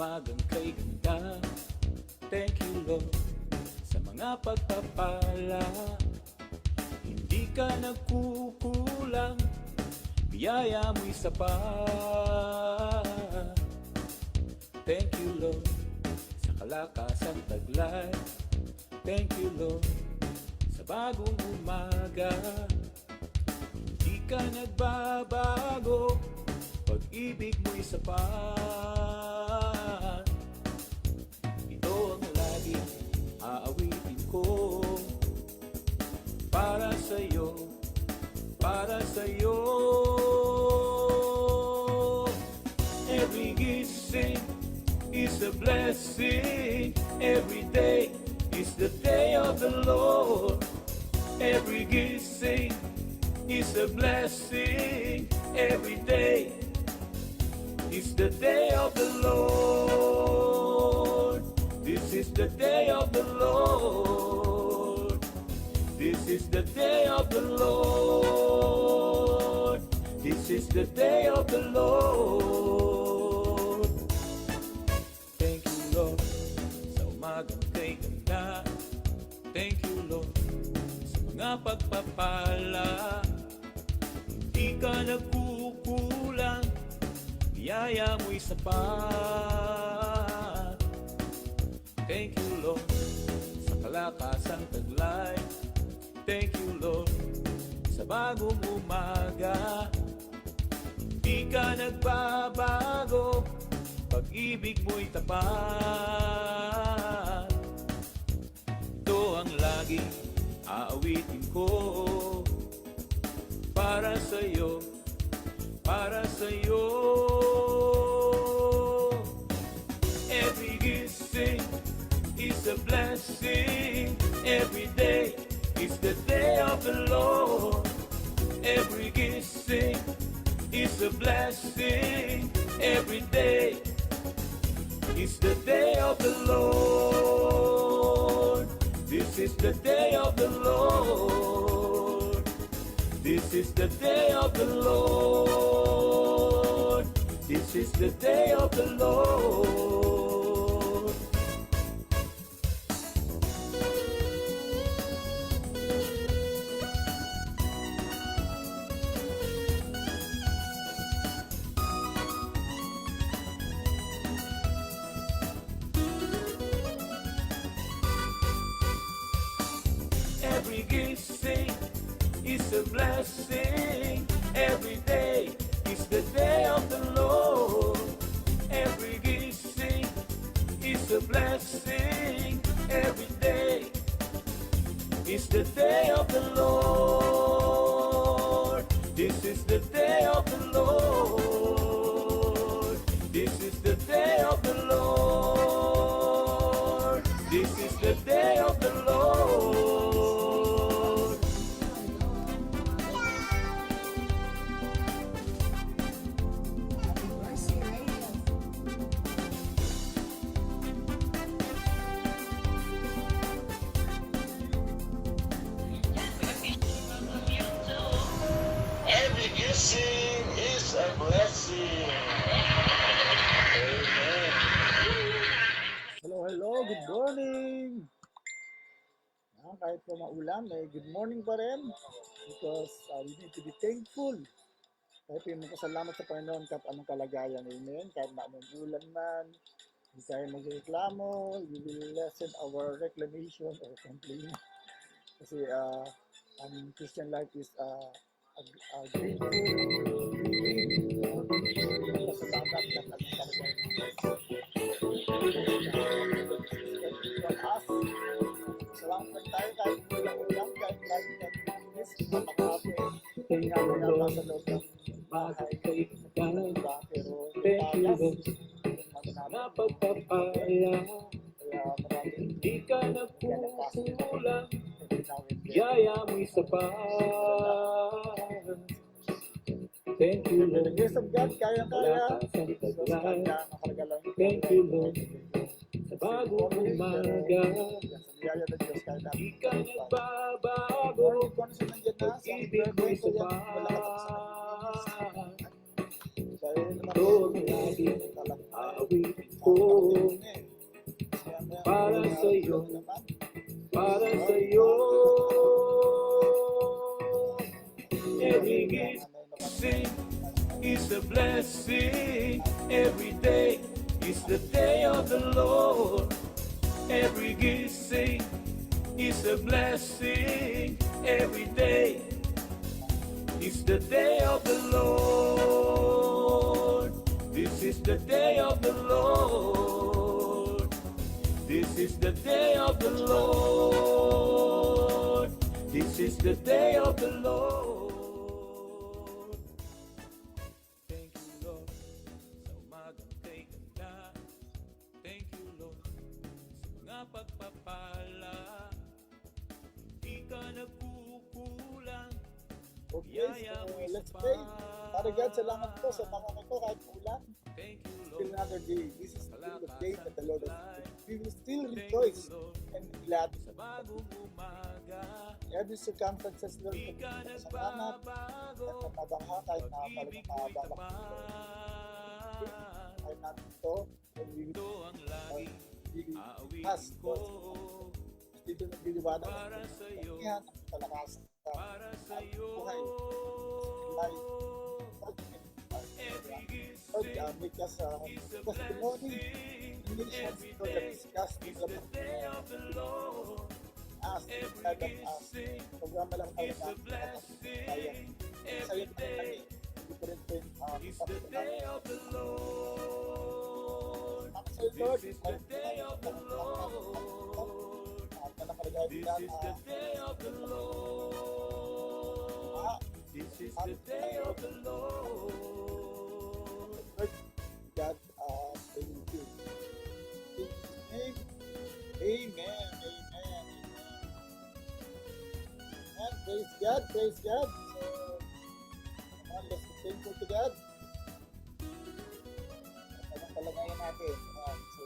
umagang kay ganda. Thank you Lord sa mga pagpapala. Hindi ka nagkukulang, biyaya mo'y sapat. Thank you Lord sa kalakasang taglay. Thank you Lord sa bagong umaga. Hindi ka nagbabago, pag-ibig mo'y sapat. Ito ang lagi aawitin ko, para sa'yo, para sa'yo. Every gising is a blessing. Every day is the day of the Lord. Every gising is a blessing. Every day is the day of the Lord. This is the day of the Lord. This is the day of the Lord. This is the day of the Lord. Thank you Lord sa umagang kay ganda. Thank you Lord sa mga pagpapala. Hindi ka nagkukulang, biyaya mo'y sapat. Thank you Lord sa kalakasang taglay. Thank you Lord sa bagong umaga. Hindi ka nagbabago, pag-ibig mo'y tapat. Ito ang laging aawitin ko, para sa'yo, para sa'yo. Every gising is a blessing. Every day is the day of the Lord. Every gising is a blessing. Every day is the day of the Lord. This is the day of the Lord. This is the day of the Lord. This is the day of the Lord. Every gising is a blessing. Every day is the day of the Lord. Every gising is a blessing. Every day is the day of the Lord. This is the day of the Lord. This is the day of the Lord. This is the day of the Lord. Every blessing is a blessing. Amen. Hello, good morning! Kahit po maulan, good morning pa rin because we need to be thankful. Kahit yung magpasalamat sa Panginoon kahit anong kalagayan, amen. Kahit na anong ulan man, hindi tayo magreklamo, we will lessen our reclamation or complaint. Kasi Christian life is grateful, pasalamat ng ating kalagayan. Salamat tayo kahit ulang-ulang, kahit lagi natin inis, makakape. Kaya sa loob ng bahay, diba? Pero tagas, Napagpapala, kaya maraming hindi ka nagkukulang, biyaya mo'y sapat. Thank you the Lord grace of God, kaya-kaya. kalakasang Because taglay. nakarga lang. Thank you Lord sa bagong umaga. Sa biyaya ng Diyos, kaya natin. Di ka nagbabago, Kung ano siya nandiyan na, sa pag-ibig mo'y birthday ko yan, wala ka sapat. Dahil naman, Ito ang lagi aawitin ko, Kaya para sa'yo, naman. para sa'yo. Every gising is a blessing. Every day is the day of the Lord. Every gising is a blessing. Every day is the day of the Lord. This is the day of the Lord. This is the day of the Lord. This is the day of the Lord. Thank you, Lord, sa umagang kay ganda. Thank you, Lord, sa mga pagpapala. Di ka nagkukulang. Okay, so let's pray. Father God, salamat po sa mga ito kahit ulan. Thank you, Still Lord, another day. This is still the day that the Lord has made. We will still Thank rejoice you, Lord, and be glad. sa bagong umaga. Every circumstances, Lord, Di ka kasalamat, nagbabago. at mabangha kahit na Pag-ibig talagang mo'y mahabang tapat. kahit natin ito, and we Ito ang lagi will aawitin ask, ko. Lord, dito nagliliwanag Para sa'yo, yan ang palakasan para sa'yo. buhay. Life. Every Lord, gising make us is a testimony blessing. in this Every Lord, that day discuss is with the day of the Lord. us, Every instead of us. gising Programa lang tayo is a blessing. Every day different thing. is the day of the Lord. Lord, This is the day of the Lord. This is the day of the Lord. This is the day of the Lord. God, thank you. In His name, amen, amen, amen. Praise God, praise God. So, come on, let's be thankful to God. Anong kalagayan natin? So,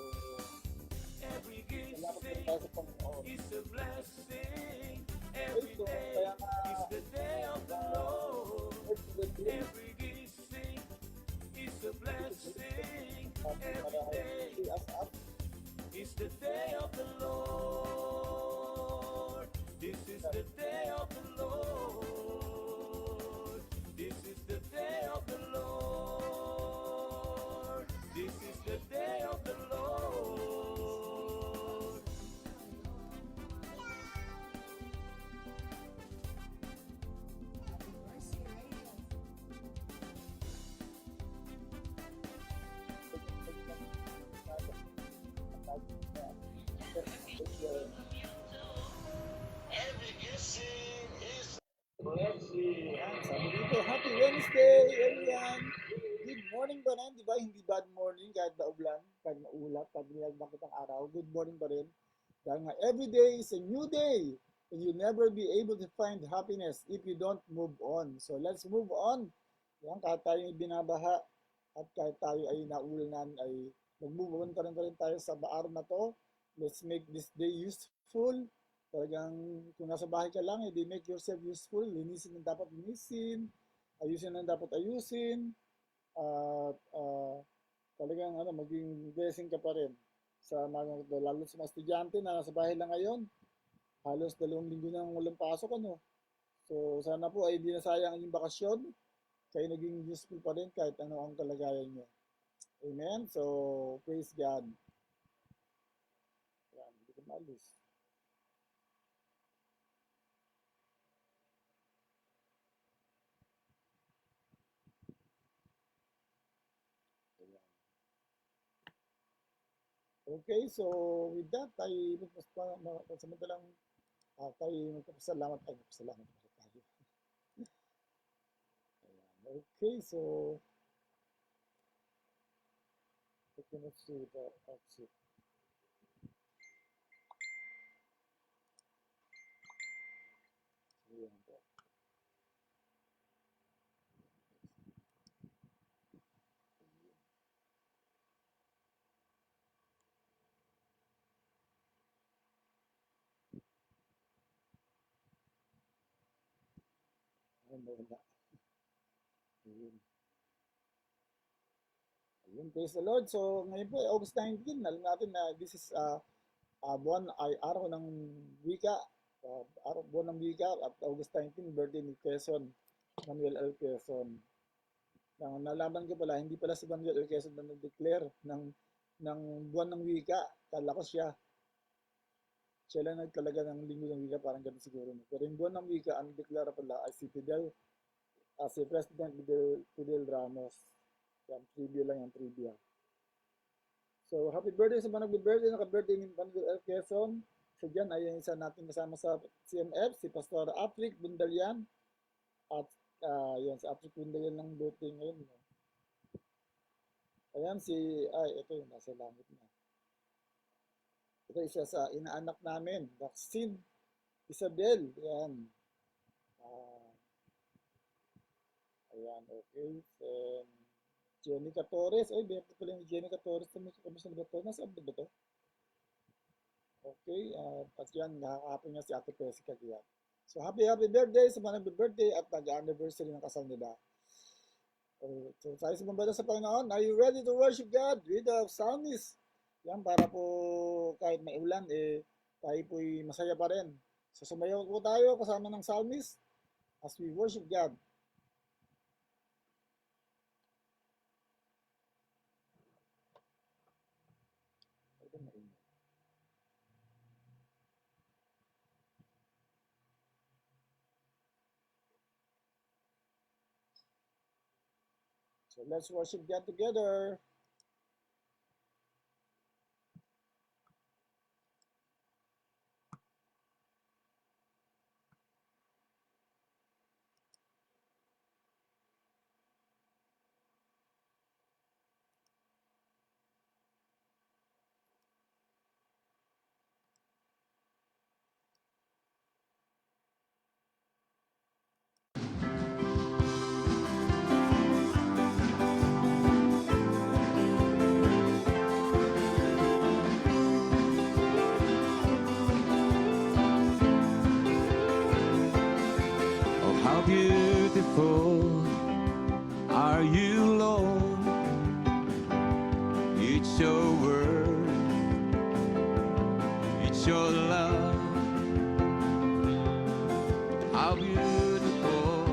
Every salamat po gising tayo sa Panginoon. is a blessing. Okay, Every so, day kaya nga, is the day of the Lord. Lord, we will Every gising is a blessing. Every para day see us up. is the day of the Lord. This is the day of the Lord. This is the day of the Lord. This is the day of the Lord. Every gising is a blessing. Yan, sabi dito, Happy Wednesday, everyone! Good morning ba rin? Di ba? Hindi bad morning kahit maulan, kahit maulap, kahit nilagmakit ang araw. Good morning pa rin. Dahil nga, every day is a new day. And you'll never be able to find happiness if you don't move on. So let's move on. Yan, kahit tayo ay binabaha at kahit tayo ay naulanan, ay mag-move on pa rin tayo sa araw na to. Let's make this day useful. Talagang kung nasa bahay ka lang, edi make yourself useful. Linisin ang dapat linisin. Ayusin ang dapat ayusin. At talagang maging blessing ka pa rin sa mga lalo sa mga estudyante na nasa bahay lang ngayon. Halos 2 linggo nang walang pasok, ano. So sana po ay di nasayang ang inyong bakasyon. Kayo naging useful pa rin kahit ano ang kalagayan nyo. Amen. So praise God. Yan, hindi ko maalis. Okay, so with that, tayo magpasamantalang tayo magpapasalamat tayo. Magpasalamat tayo. Ayan. Okay, so I cannot see the exit. Ayan po. Ayan, wala. Ayan. Yun, praise the Lord. So, ngayon po, August 19, alam natin na this is buwan ay araw ng wika, buwan ng wika at August 19, birthday ni Quezon, Manuel L. Quezon. Nalaman ko pala, hindi pala si Manuel L. Quezon na nag-declare ng buwan ng wika. Kala ko siya. Siya lang nagtalaga ng linggo ng wika, parang ganun siguro. Pero yung buwan ng wika, ang deklara pala ay si President Fidel Ramos. Yan, trivia lang yan, trivia. So, happy birthday sa mga nag-birthday, naka-birthday ni Manuel L. Quezon. So, dyan ay isa natin kasama sa CMF, si Pastor Patrick Bundalian. At yan, si Patrick Bundalian ng birthday ngayon. Ayan, ito yung nasa langit na. Ito isa sa inaanak namin, Vaccine Isabel. Ayan. Ayan, okay. And Jenica Torres. Ay, birthday pala ni Jenica Torres. Kamusta na ba ito? Nasa abad ba ito? Okay. At yan, nakakapin niya si Ate Pesica Giat. So, happy birthday sa mga nag-birthday at nag-anniversary ng kasal nila. So, tayo sumambada sa Panginoon. Are you ready to worship God with the psalmist? Yan, para po kahit may ulan, tayo po'y masaya pa rin. So, sumayaw po tayo kasama ng psalmist as we worship God. So let's worship God together. How beautiful are you, Lord? It's your word, it's your love. How beautiful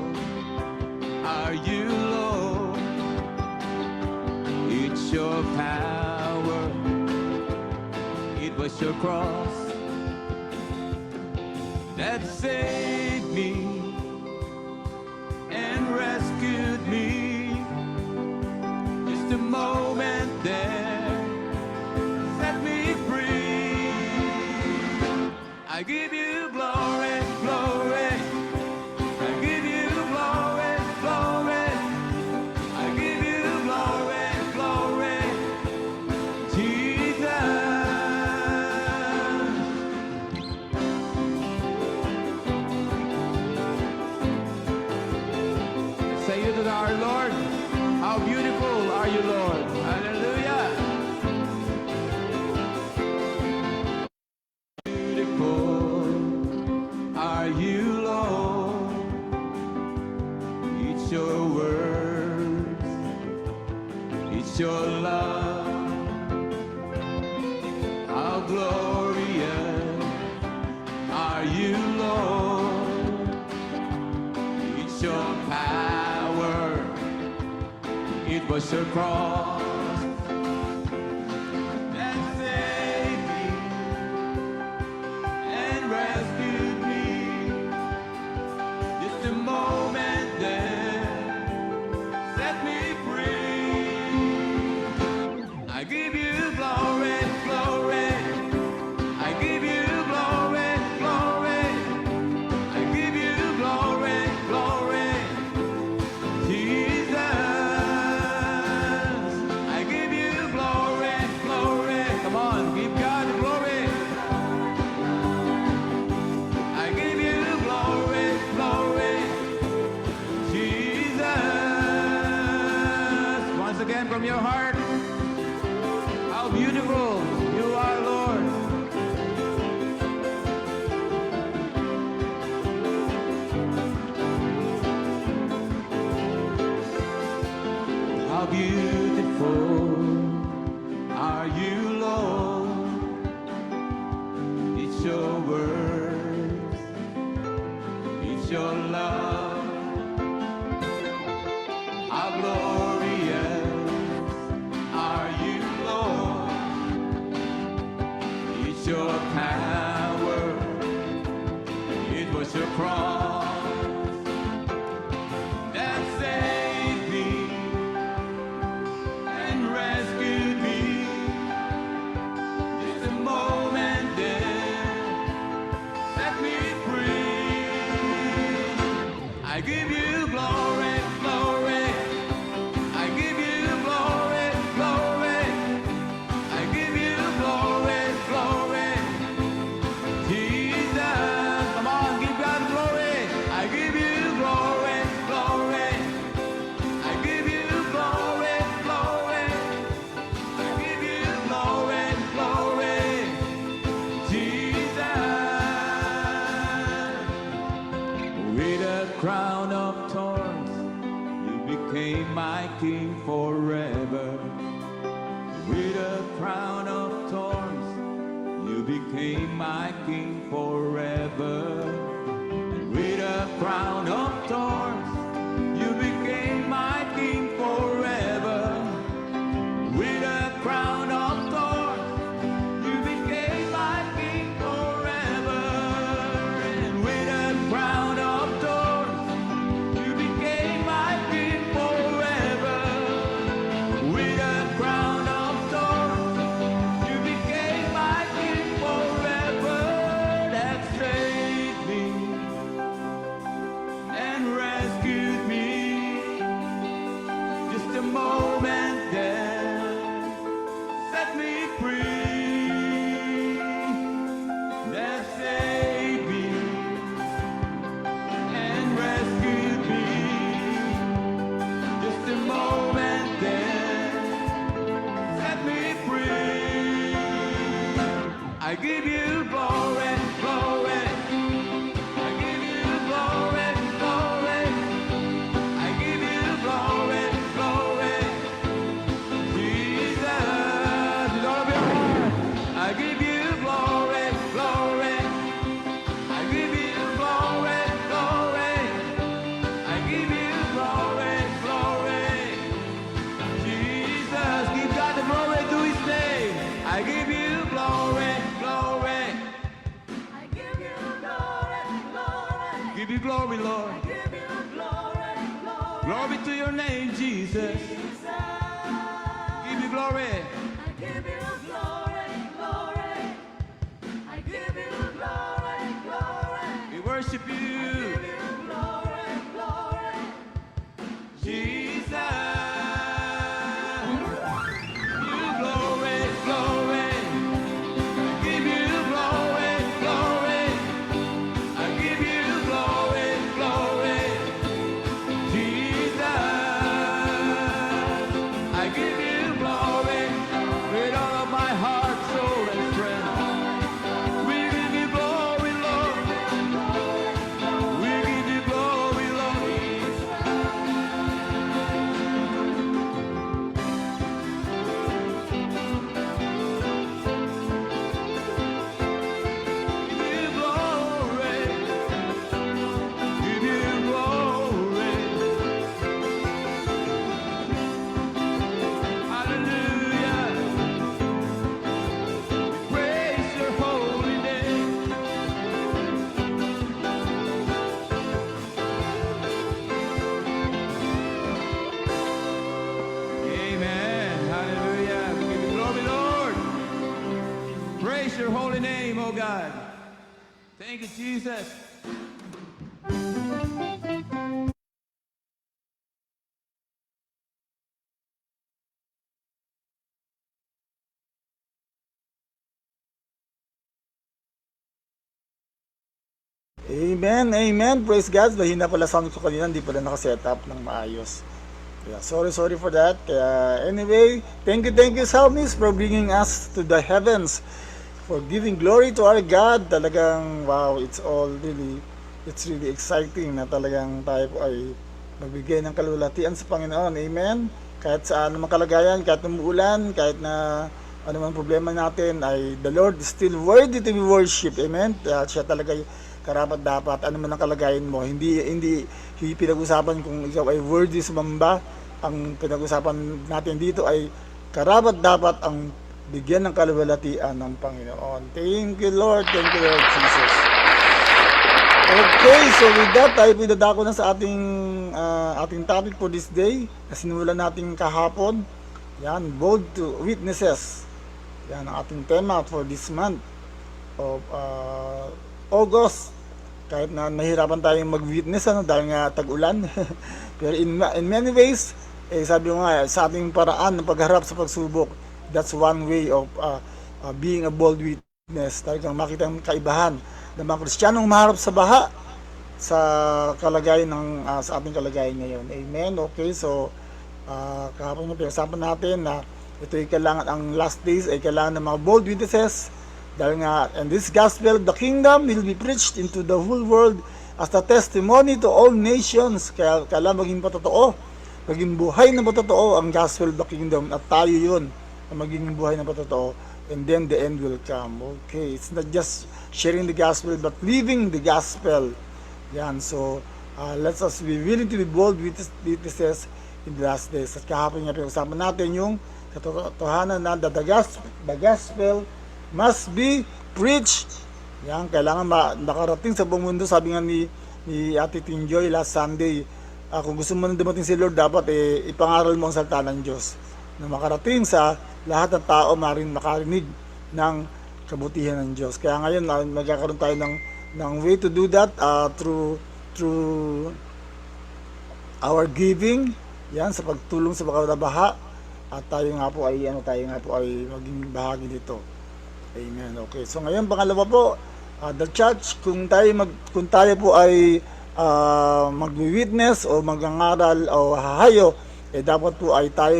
are you, Lord? It's your power, it was your cross that saved me and rescued me. Just a moment there set me free. I give you glory, glory. I give you glory, glory. I give you glory, glory. Jesus. Say it to our Lord. How beautiful are you, Lord? Hallelujah. Beautiful are you, Lord? It's your words, it's your love. How glorious are you, Lord? It's your power, it was your cross that saved me and rescued me. Just a moment there set me free. I give you glory, glory. I give you glory, glory. I give you glory, glory. Jesus, I was your power, it was your cross that saved me and rescued me. Just a moment there set me free. I give you glory, glory. I give you glory, glory. I give you glory, glory. Jesus, come on, give God glory. I give you glory, glory. I give you glory, glory. I give you glory, glory. Jesus. With a crown of thorns, you became my king forever. With a crown of thorns, you became my king forever. And with a crown of thorns, you became my king forever. With a crown of thorns, you became my king forever. And with a crown of thorns, you became my king forever. With a crown of thorns, you became my king forever. That saved me and rescued me. Just a moment there set me free. That saved me and rescued me. Just a moment there set me free. I give you glory, glory. I give you glory, glory. I give you glory, glory. Jesus, with all of your heart, I give you glory, glory. I give you glory, glory. I give you glory, glory. Jesus, give God the glory to his name. I give you glory, glory. I give you glory, glory. Give you glory, Lord. I give you glory, glory. Glory to your name, Jesus. Jesus. Give you glory. I give you glory, glory. I give you glory, glory. We worship I you, give you glory, glory. Jesus. You glory, glory. I give you glory, glory. I give you glory, glory. Jesus. I give you glory with all of my heart, soul, and strength. We give you glory, Lord. We give you glory, Lord. Give you glory. Give you glory. Hallelujah. Praise your holy name. Amen. Hallelujah. We give you glory, Lord. Praise your holy name, oh God. Thank you, Jesus. Amen, amen. Praise God. Mahina pala sound ko kanina, hindi pala nakaset up ng maayos. Yeah, sorry for that. Anyway, thank you, Psalmist, for bringing us to the heavens, for giving glory to our God. Talagang, wow, it's really exciting na talagang tayo po ay magbigay ng kalulatian sa Panginoon. Amen. Kahit sa anumang kalagayan, kahit umuulan, kahit na anumang problema natin, ay the Lord is still worthy to be worshipped. Amen. Siya talaga karapat dapat ano man ang kalagayan mo. Hindi pinag-usapan kung ikaw ay worthy sumamba. Ang pinag-usapan natin dito ay karapat dapat ang bigyan ng kaluwalhatian ng Panginoon. Thank you, Lord. Thank you, Lord Jesus. Okay, so with that, tayo pinadako na sa ating topic for this day na sinulan natin kahapon. Yan, bold to witnesses. Yan ang ating tema for this month of August. Kahit na nahirapan tayong mag-witness dahil nga tag-ulan. Pero in many ways, sabi ko nga, sa ating paraan ng pagharap sa pagsubok, that's one way of being a bold witness. Talagang makita ang kaibahan ng mga Kristiyanong maharap sa baha sa kalagayan sa ating kalagayan ngayon. Amen. Okay, so kahapon yung pinag-usapan natin na ito ay kailangan, ang last days ay kailangan ng mga bold witnesses. Dahil nga, and this gospel of the kingdom will be preached into the whole world as a testimony to all nations. Kaya kailangan maging patotoo, maging buhay na patotoo ang gospel of the kingdom, at tayo yun ang maging buhay na patotoo, and then the end will come. Okay, it's not just sharing the gospel but living the gospel. Yan, so let us be willing to be bold witnesses in the last days. At kahapon nga pinag-usapan natin yung katotohanan na the gospel must be preached. Yan, kailangan makarating sa buong mundo. Sabi nga ni Ate Tinjoy last Sunday, kung gusto mo na dumating si Lord, dapat ipangaral mo ang salita ng Diyos na makarating sa lahat ng tao, makarinig ng kabutihan ng Diyos. Kaya ngayon, magkakaroon tayo ng way to do that through our giving, yan, sa pagtulong sa mga baha, at tayo nga po ay maging bahagi dito. Amen. Okay. So ngayon, pangalawa po, the church, kung tayo po ay mag-witness o mag-angaral o hahayo, dapat po ay tayo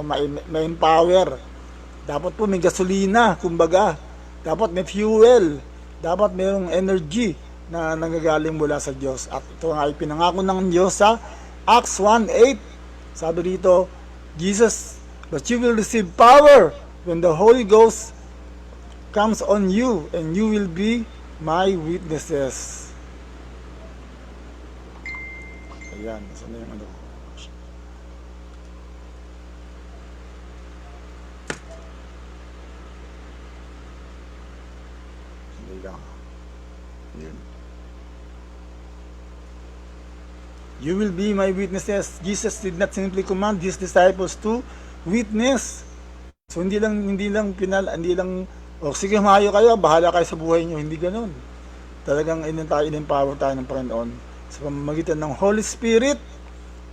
ma-empower. Dapat po may gasolina, kumbaga. Dapat may fuel. Dapat mayroong energy na nanggagaling mula sa Diyos. At ito nga ay pinangako ng Diyos sa Acts 1:8. Sabi dito, Jesus, but you will receive power when the Holy Ghost comes on you, and you will be my witnesses. Ayan, saan na yung ano? Hindi lang. Ayan. You will be my witnesses. Jesus did not simply command his disciples to witness. So hindi lang sige, mahayo kayo, bahala kayo sa buhay nyo. Hindi ganun. Talagang in-empower tayo ng Panginoon sa pamamagitan ng Holy Spirit.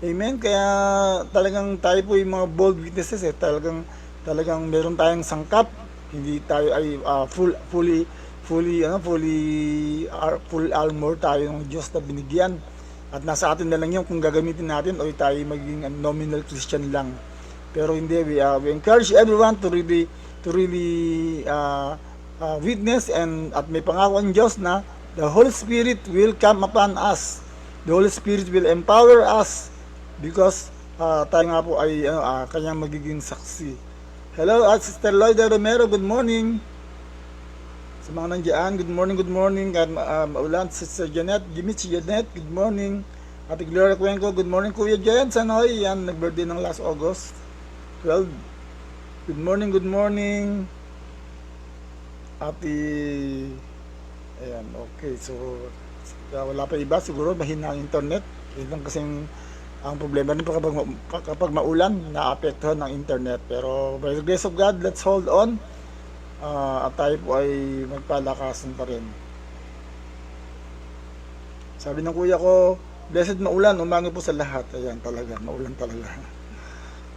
Amen. Kaya talagang tayo po yung mga bold witnesses. Talagang meron tayong sangkap. Hindi tayo ay full armor tayo ng Diyos na binigyan. At nasa atin na lang yun kung gagamitin natin o tayo maging nominal Christian lang. Pero hindi, we encourage everyone to really witness, at may pangako ang Diyos na the Holy Spirit will come upon us. The Holy Spirit will empower us because tayo nga po ay kanyang magiging saksi. Hello, Sister Lloyda Romero, good morning. Sa mga nandiyan, good morning. Kahit maulan, Sister Janet, Dimitri Janet, good morning. Ate Gloria Cuenco, good morning. Kuya Jen Sanoy, yan, nag-birthday ng last August 12. Good morning. Ate, ayan, okay. So, wala pa iba. Siguro, mahina ang internet. Yun lang kasing ang problema rin kapag maulan, naapektuhan ng internet. Pero, by the grace of God, let's hold on. At tayo po ay magpalakasan pa rin. Sabi ng kuya ko, blessed maulan, umangi po sa lahat. Ayan, talaga, maulan talaga.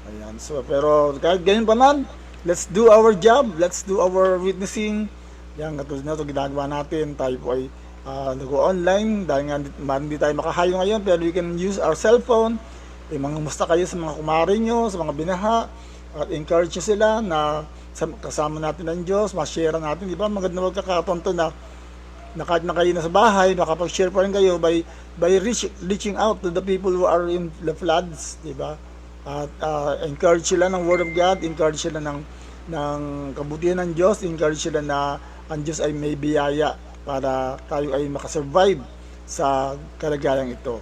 Ayan, so, pero kahit ganyan pa man, let's do our job, let's do our witnessing. Yan, katulad na ito, ginagawa natin. Tayo po ay nag-online, dahil nga hindi tayo makahayo ngayon, pero we can use our cellphone. Mangumusta kayo sa mga kumari nyo, sa mga binaha, at encourage nyo sila na kasama natin ang Diyos, ma-share natin. Di ba, maganda magkakataon to na kahit na kayo na sa bahay, makapag-share pa rin kayo by reaching out to the people who are in the floods, di ba? At encourage sila ng Word of God, encourage sila ng kabutihan ng Diyos, encourage sila na ang Diyos ay may biyaya para tayo ay makasurvive sa kalagayang ito.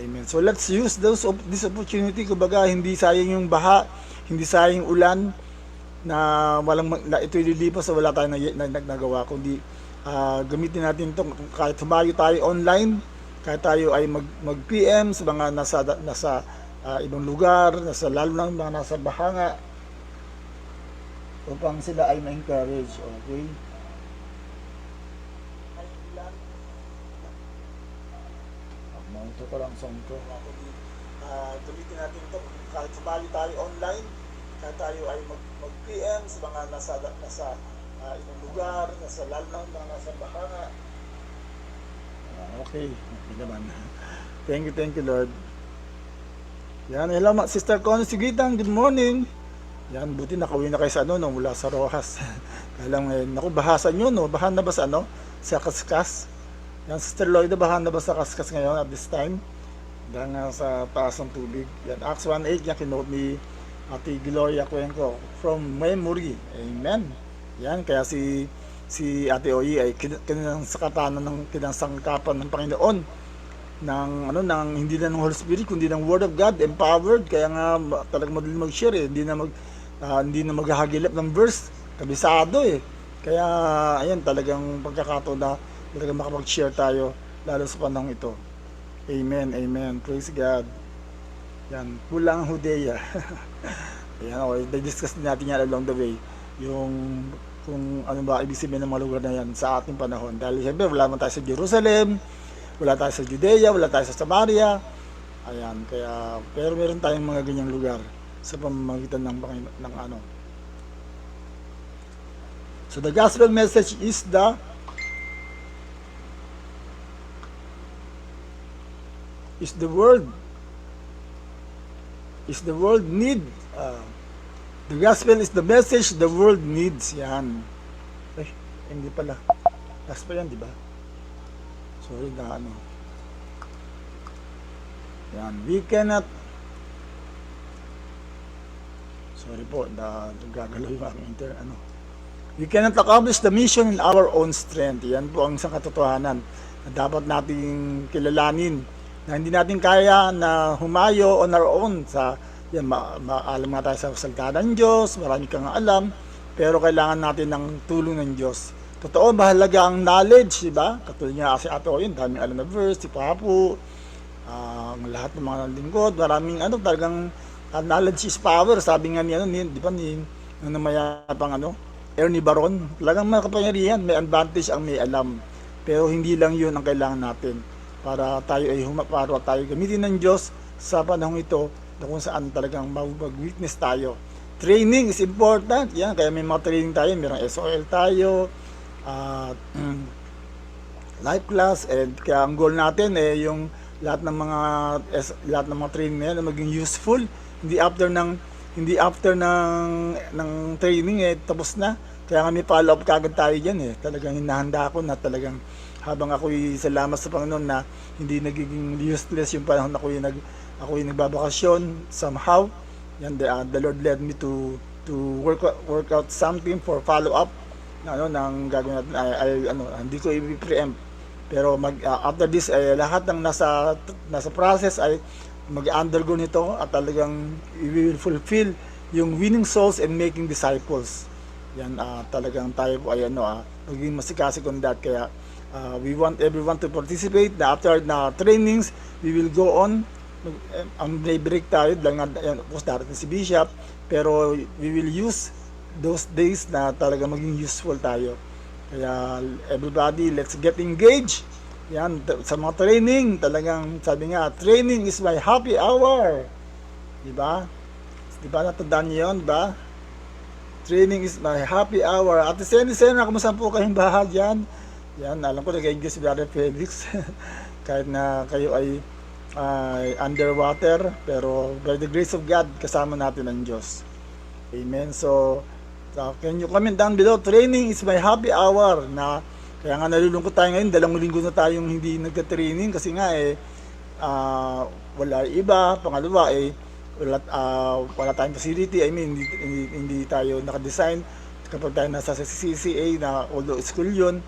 Amen. So let's use this opportunity. Kumbaga, hindi sayang yung baha, hindi sayang ulan. na ito ililipas sa wala tayong nagawa, kundi gamitin natin ito kahit humayo tayo online, kahit tayo ay mag-PM sa mga nasa ibang lugar, lalo na mga nasa bahanga, upang sila ay ma-encourage. Okay? Ito ko lang sound ko. Gamitin natin ito kahit humayo tayo online, kahit tayo ay mag-PM sa mga nasa ibang lugar, lalo na mga nasa bahanga. Okay naman. Thank you Lord. Yan, hello Sister Connie Sigitang, good morning. Yan, buti nakauwi na kayo sa mula sa Rojas. Kaya lang naku, bahasan nyo, no? Bahan na ba sa sa Kaskas? Yan, Sister Lloyd, bahan na ba sa Kaskas ngayon at this time? Dahil nga sa taas ng tubig. Yan, Acts 1:8, yan kinote ni Ate Gloria Cuenco from memory. Amen. Yan, kaya si Ate Oyi ay kinangsakatanan ng kinangsangkapan ng Panginoon ng hindi na ng Holy Spirit kundi ng Word of God, empowered. Kaya nga talagang madaling mag-share hindi na maghahagilap ng verse, kabisado kaya ayan, talagang pagkakataon na talagang makapag-share tayo lalo sa panahon ito. Amen, praise God. Yan, kulang Judea. Ayan, okay, discuss natin yan along the way yung kung ano ba ibig sabihin ng mga lugar na yan sa ating panahon. Dahil siyempre wala man tayo sa Jerusalem, wala tayo sa Judea, wala tayo sa Samaria. Ayan, kaya pero meron tayong mga ganyang lugar sa pamamagitan ng So the gospel message is the world need. The gospel is the message the world needs. Yan. Ay, hindi pala. Gospel yan, di ba? Sorry na Yan. We cannot. Sorry po, gagalaw yung aking We cannot accomplish the mission in our own strength. Yan po ang isang katotohanan na dapat nating kilalanin, na hindi natin kaya na humayo on our own yan, alam nga tayo sa salita ng Diyos, marami kang alam, pero kailangan natin ng tulong ng Diyos. Totoo, mahalaga ang knowledge, diba? Katulad niya kasi Ate Oyin, daming alam na verse, si Papu, lahat ng mga lingkod, maraming talagang knowledge is power, sabi nga ni namayapang Ernie Baron, talagang makapangyarihan, may advantage ang may alam. Pero hindi lang yun ang kailangan natin para tayo gamitin ng Diyos sa panahong ito, na kung saan talagang mag-witness tayo. Training is important. Yan, kaya may mga training tayo, mayroong SOL tayo, life class, and kaya ang goal natin yung lahat ng mga training na yan na maging useful. Hindi after ng training tapos na. Kaya nga may follow up kagad tayo diyan Talagang hinahanda ako na talagang habang ako'y salamat sa Panginoon na hindi nagiging useless yung panahon ako'y nagbabakasyon somehow. Yan, the Lord led me to work out something for follow up nang gagawin natin. Hindi ko i-preempt, pero after this lahat ng nasa process ay mag-undergo nito at talagang we will fulfill yung winning souls and making disciples. Yan, talagang tayo po ay maging masikasik on that. Kaya we want everyone to participate. After na trainings, we will go on. Ang break tayo dahil nga darating si Bishop, pero we will use those days na talaga maging useful tayo. Kaya everybody, let's get engaged. Yan, sa mga training, talagang sabi nga, training is my happy hour. Diba? Diba natandaan niyo yun, diba? Training is my happy hour. Ate Seni, kamusta po kayong bahag yan? Yan, alam ko nag-engage si Brother Felix. Kahit na kayo ay underwater, pero by the grace of God, kasama natin ang Diyos. Amen. So can you comment down below? Training is my happy hour. Kaya nga nalulungkot tayo ngayon, 2 linggo na tayong hindi nagka-training kasi nga wala iba. Pangalawa wala tayong facility. I mean, hindi tayo naka-design kapag tayo nasa CCA na although school yun.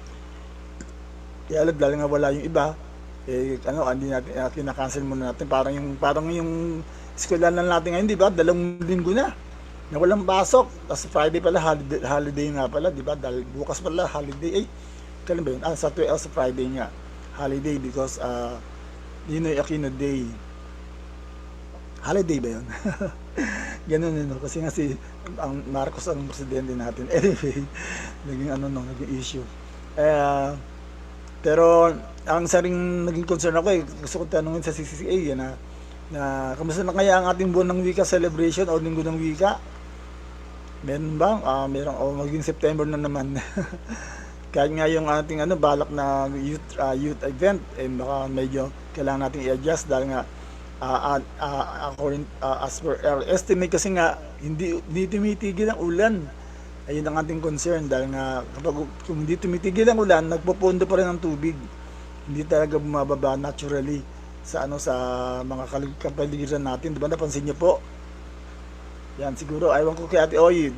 Kaya dahil nga wala yung iba, hindi natin kina-cancel muna natin. Parang yung eskwelahan lang natin ngayon, di ba? 2 linggo na. na walang pasok. Tapos Friday pala, holiday nga pala, di ba? Dahil bukas pala, holiday. Kailan ba yun? Sa Friday nga. Holiday because Ninoy Aquino Day. Holiday ba yun? Ganun yun. Kasi nga ang Marcos ang presidente natin. Anyway, naging issue. Pero ang saring naging concern ako gusto ko tanungin sa CCCA na kamusta na kaya ang ating buwan ng wika celebration o linggo ng wika? Meron ba? Meron maging September na naman. Kahit nga yung ating balak na youth event baka medyo kailangan nating i-adjust dahil nga as per our estimate kasi nga hindi tumitigil ang ulan. Ayun ang ating concern dahil nga kung hindi tumitigil ang ulan, nagpupundo pa rin ang tubig. Hindi talaga bumababa naturally sa mga kapaligiran natin. Diba napansin niyo po? Yan siguro aywan ko kay Ate Oy,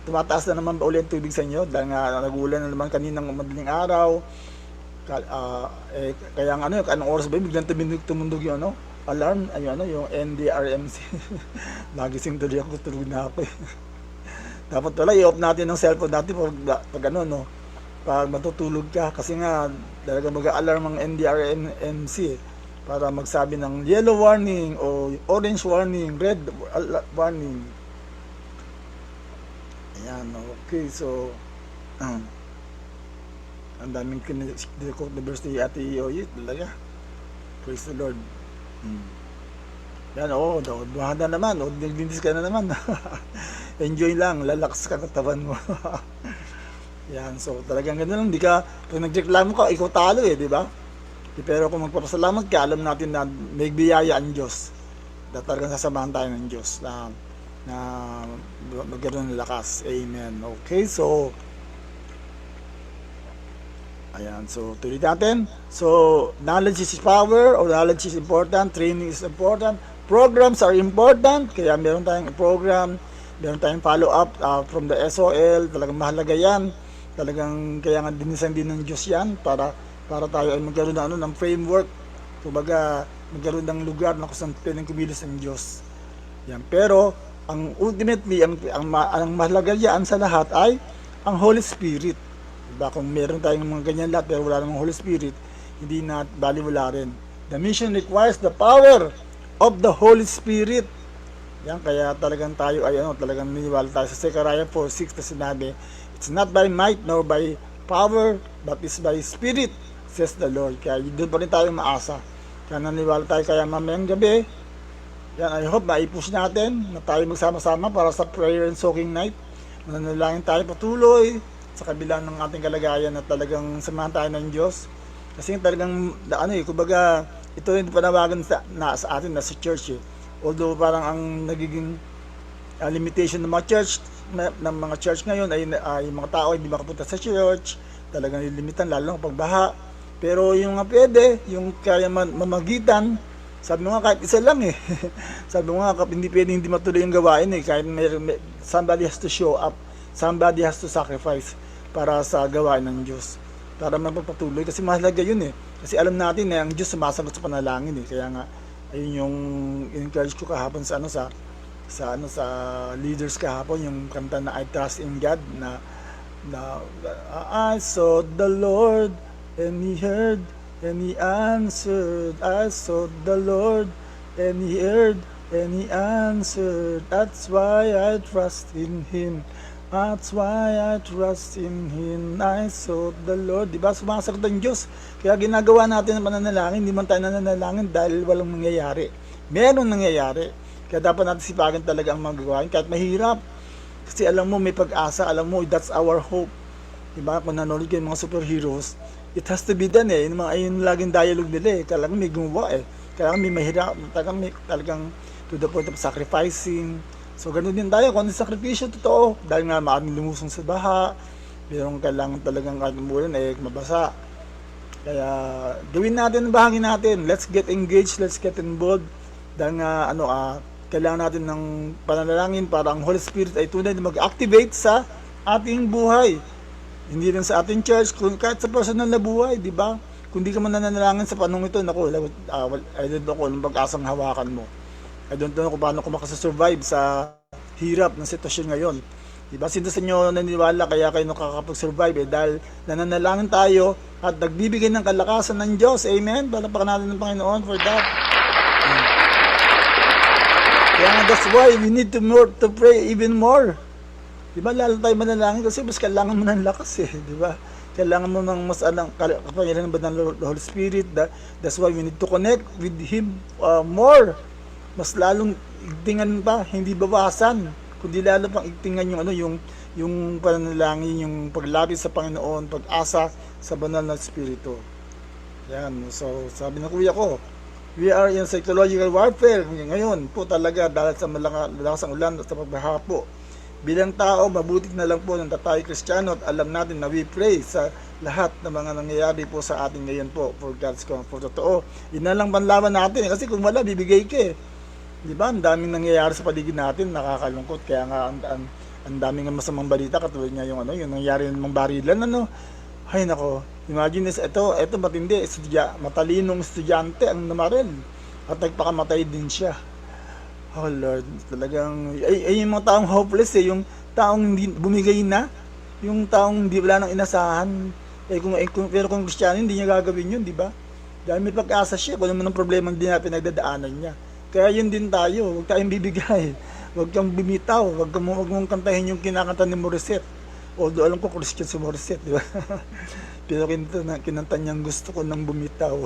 tumataas na naman ba ulit ang tubig sa inyo dahil nga nag-uulan na naman kaninang madaling araw. Kaya nga anong oras ba biglang tumundog yung alarm, yung NDRMC. Nagising tuloy ako, tulog na ako. Dapat pala i-off natin ang cellphone natin pag matutulog ka kasi nga talaga mag-alarm ang NDRMC para magsabi ng yellow warning o orange warning, red warning. Ayan, okay, so ang daming kinikot na verse ni Ate Oy talaga. Praise the Lord. Yan, duhada naman, naglinis ka na naman. Enjoy lang, lalaks ka katawan mo. Yan, so talagang ganoon lang, pag nagreklamo ka, ikaw talo di ba? Pero kung magpapasalamat ka, alam natin na may biyaya ang Diyos. Talagang sasamahan tayo ng Diyos na magkaroon ng lakas. Amen. Okay, so ayan, so tuloy natin. So, knowledge is power or knowledge is important, training is important, programs are important, kaya meron tayong program, meron tayong follow-up from the SOL, talagang mahalaga yan. Talagang kaya nga dinisan din ng Diyos yan para tayo ay magkaroon ng framework, kumbaga magkaroon ng lugar na kung saan pwedeng kumilos ng Diyos. Yan. Pero, ang ultimately, ang mahalaga yan sa lahat ay ang Holy Spirit. Diba? Kung meron tayong mga ganyan lahat pero wala namang Holy Spirit, hindi na baliwala rin. The mission requires the power of the Holy Spirit. Yan, kaya talagang tayo ay talagang niniwala tayo sa Zechariah 4:6 na sinabi, it's not by might nor by power, but it's by Spirit, says the Lord. Kaya doon pa rin tayo maasa. Kaya naniwala tayo kaya mamayang gabi. Yan, I hope maipush natin na tayo magsama-sama para sa prayer and soaking night. Mananalangin tayo patuloy sa kabila ng ating kalagayan na talagang samahan tayo ng Diyos. Kasi talagang, kumbaga, ito yung panawagan sa atin na sa church. Although parang ang nagiging limitation ng mga church ngayon ay yung mga tao hindi makapunta sa church, talagang limitan lalo ng pagbaha. Pero yung pwede, yung kaya mamagitan, sabi mo nga kahit isa lang sabi mo nga hindi pwede hindi matuloy yung gawain kahit somebody has to show up, somebody has to sacrifice para sa gawain ng Diyos, para magpapatuloy kasi mahalaga yun kasi alam natin ang Diyos sumasagot sa panalangin kaya nga ayun yung encourage ko kahapon sa leaders kahapon, yung kanta na I Trust in God na I sought the Lord and He heard and He answered. I sought the Lord and He heard and He answered. That's why I trust in Him. That's why I trust in Him. I sought the Lord. Diba? Sumasagot ang Diyos. Kaya ginagawa natin ang pananalangin. Hindi man tayo nananalangin dahil walang nangyayari. Meron nangyayari. Kaya dapat natin sipagan talaga ang mga gawain. Kahit mahirap. Kasi alam mo, may pag-asa. Alam mo, that's our hope. Diba? Kung nanonood kayo mga superheroes, it has to be done Ayun laging dialogue nila Talagang may gumawa Talagang may mahirap. Talagang to the point of sacrificing. So, ganun din tayo. Kung ano sakripisyo, totoo. Dahil nga maraming lumusong sa baha. Mayroong kailangan talagang umulan, mabasa. Kaya, gawin natin ang bahagi natin. Let's get engaged. Let's get involved. Dahil nga, kailangan natin ng pananalangin para ang Holy Spirit ay tunay na mag-activate sa ating buhay. Hindi lang sa ating church, kahit sa personal na buhay, di ba? Kung di ka man nananalangin sa panong ito, naku, I don't know kung anong pag-asang hawakan mo. I don't know kung paano ka makasurvive sa hirap ng sitwasyon ngayon. Diba? Sino sa inyo naniniwala kaya kayo nakakapag-survive dahil nananalangin tayo at nagbibigay ng kalakasan ng Diyos. Amen? Palapakan natin ng Panginoon for that. Kaya nga, that's why we need to pray even more. Diba? Lalo tayo manalangin kasi mas kailangan mo ng lakas Diba? Kailangan mo ng mas kapangyarihan ba ng Holy Spirit. That's why we need to connect with Him more. Mas lalong igtingan pa, hindi bawasan. Kundi lalo pang igtingan yung pananalangin, yung paglapit sa Panginoon, pag-asa sa banal na Espiritu. Yan. So, sabi ng kuya ko, we are in psychological warfare. Ngayon po talaga dahil sa malakas ang ulan at sa pagbaha po. Bilang tao, mabuti na lang po ng tayo Kristiyano at alam natin na we pray sa lahat ng mga nangyayari po sa atin ngayon po for God's comfort. Totoo, yun na lang panlaban natin kasi kung wala, bibigay ka Di ba? Ang daming nangyayari sa paligid natin, nakakalungkot. Kaya nga ang daming masamang balita katulad nga yung nangyayari ng mga barilan Ay nako, imagine ito matindi, matalinong estudyante ang namaril at nagpakamatay din siya. Oh Lord, talagang yung mga taong hopeless yung taong hindi bumigay na, yung taong hindi wala nang inasahan. Pero kung Kristiyano hindi niya gagawin yun, di ba? Dahil may pag-asa siya kung ano man ang problema hindi na pinagdadaanan niya. Kaya yun din tayo, huwag tayong bibigay, huwag kang bimitaw, huwag mong kantahin yung kinakanta ni Morissette. Although alam ko Christian si Morissette, di ba? Pero kinanta niyang gusto ko nang bumitaw.